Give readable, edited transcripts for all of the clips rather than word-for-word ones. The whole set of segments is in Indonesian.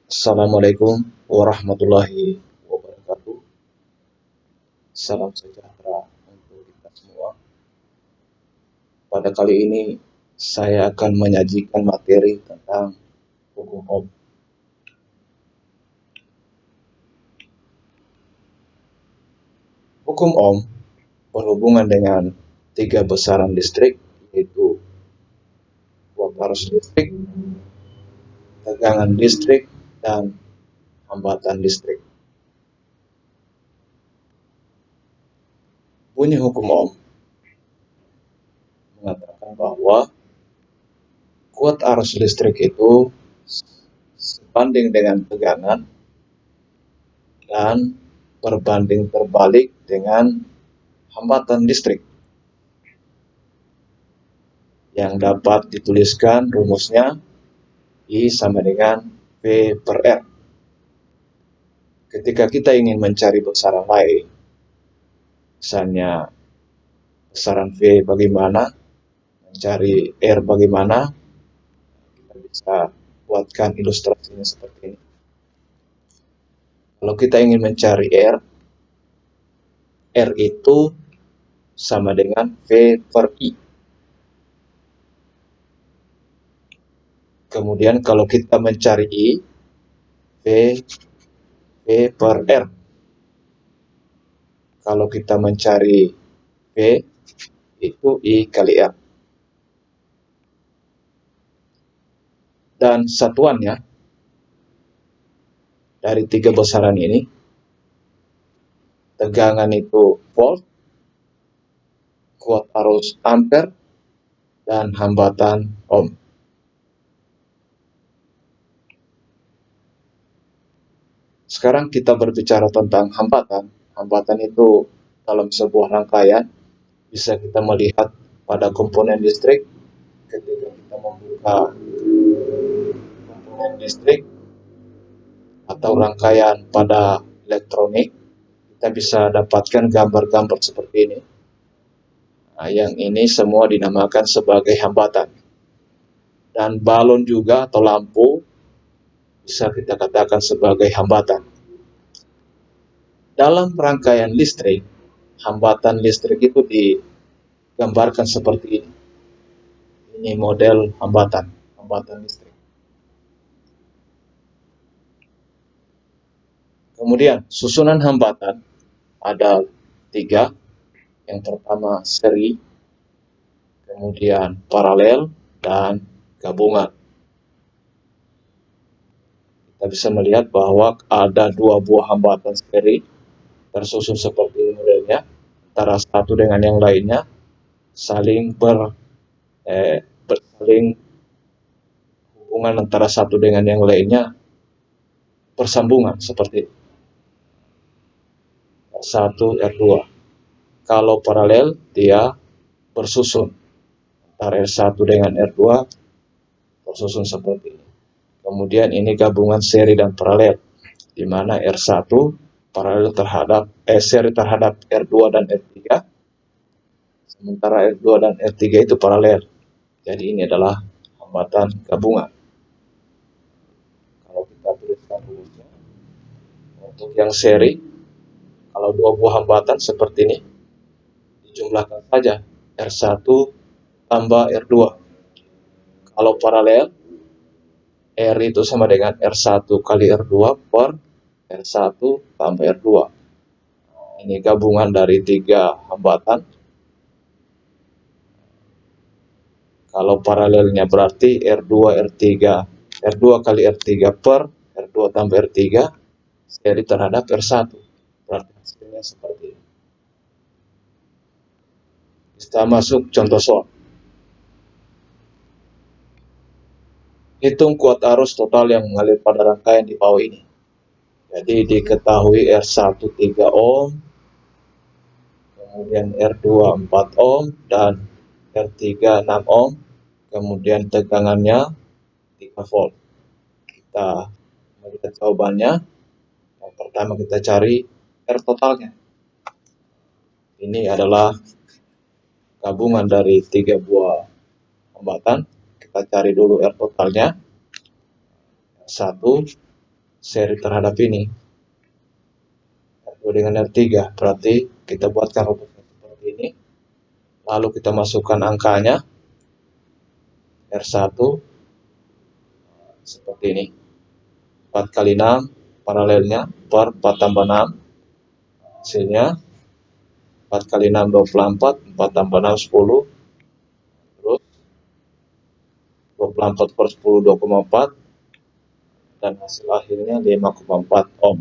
Assalamualaikum warahmatullahi wabarakatuh. Salam sejahtera untuk kita semua. Pada kali ini saya akan menyajikan materi tentang hukum Ohm. Hukum Ohm berhubungan dengan tiga besaran listrik, yaitu kuat arus listrik, tegangan listrik, dan hambatan listrik. Bunyi hukum Ohm mengatakan bahwa kuat arus listrik itu sebanding dengan tegangan dan berbanding terbalik dengan hambatan listrik, yang dapat dituliskan rumusnya I sama dengan V per R. Ketika kita ingin mencari besaran lain, misalnya besaran V bagaimana, mencari R bagaimana, kita bisa buatkan ilustrasinya seperti ini. Kalau kita ingin mencari R itu sama dengan V per I. Kemudian kalau kita mencari I, V per R. Kalau kita mencari V, itu I kali R. Dan satuannya dari tiga besaran ini, tegangan itu volt, kuat arus ampere, dan hambatan ohm. Sekarang kita berbicara tentang hambatan. Hambatan itu dalam sebuah rangkaian bisa kita melihat pada komponen listrik. Ketika kita membuka komponen listrik atau rangkaian pada elektronik, kita bisa dapatkan gambar-gambar seperti ini. Nah, yang ini semua dinamakan sebagai hambatan. Dan balon juga atau lampu bisa kita katakan sebagai hambatan. Dalam rangkaian listrik, hambatan listrik itu digambarkan seperti ini. Ini model hambatan listrik. Kemudian susunan hambatan ada tiga. Yang pertama seri, kemudian paralel, dan gabungan. Kita bisa melihat bahwa ada dua buah hambatan seri tersusun seperti ini modelnya, antara satu dengan yang lainnya saling bersaling hubungan antara satu dengan yang lainnya bersambungan seperti R1, R2. Kalau paralel dia bersusun antara R1 dengan R2 bersusun seperti ini. Kemudian ini gabungan seri dan paralel, di mana R1 paralel terhadap seri terhadap R2 dan R3, sementara R2 dan R3 itu paralel. Jadi ini adalah hambatan gabungan. Kalau kita tuliskan rumusnya, untuk yang seri, kalau dua buah hambatan seperti ini, dijumlahkan saja R1 tambah R2. Kalau paralel, R itu sama dengan R1 kali R2 per R1 tambah R2. Ini gabungan dari tiga hambatan. Kalau paralelnya berarti R2 kali R3 per R2 tambah R3 seri terhadap R1. Berarti hasilnya seperti ini. Kita masuk contoh soal. Hitung kuat arus total yang mengalir pada rangkaian di bawah ini. Jadi diketahui R1 3 ohm, kemudian R2 4 ohm, dan R3 6 ohm, kemudian tegangannya 3 volt. Kita melihat jawabannya. Yang pertama kita cari R totalnya. Ini adalah gabungan dari tiga buah hambatan. Kita cari dulu R totalnya. 1 seri terhadap ini, R2 dengan R3, berarti kita buatkan rumusnya seperti ini, lalu kita masukkan angkanya, R1 seperti ini, 4 kali 6 paralelnya per 4 tambah 6, hasilnya 4 kali 6 24, 4 tambah 6 10, terus 24 per 10 2,4, dan hasil akhirnya 5,4 ohm.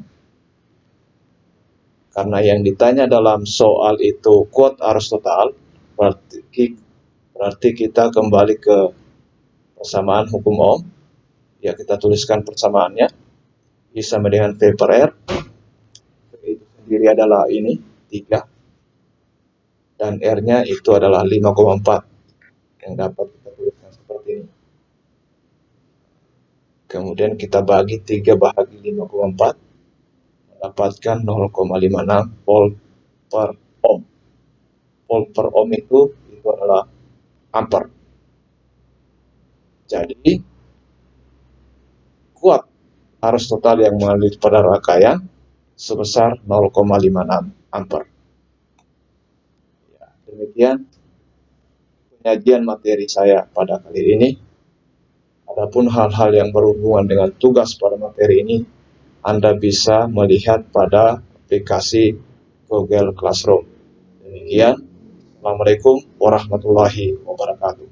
Karena yang ditanya dalam soal itu kuot arus total, berarti kita kembali ke persamaan hukum ohm. Ya, kita tuliskan persamaannya. I sama dengan V per R. Itu sendiri adalah ini 3, dan R-nya itu adalah 5,4, yang dapat kita tuliskan seperti ini. Kemudian kita bagi 3 bahagi 5,4, mendapatkan 0,56 volt per ohm. Volt per ohm itu adalah ampere. Jadi kuat arus total yang mengalir pada rangkaian sebesar 0,56 ampere. Ya, demikian penyajian materi saya pada kali ini. Adapun hal-hal yang berhubungan dengan tugas pada materi ini, Anda bisa melihat pada aplikasi Google Classroom. Demikian, Assalamualaikum warahmatullahi wabarakatuh.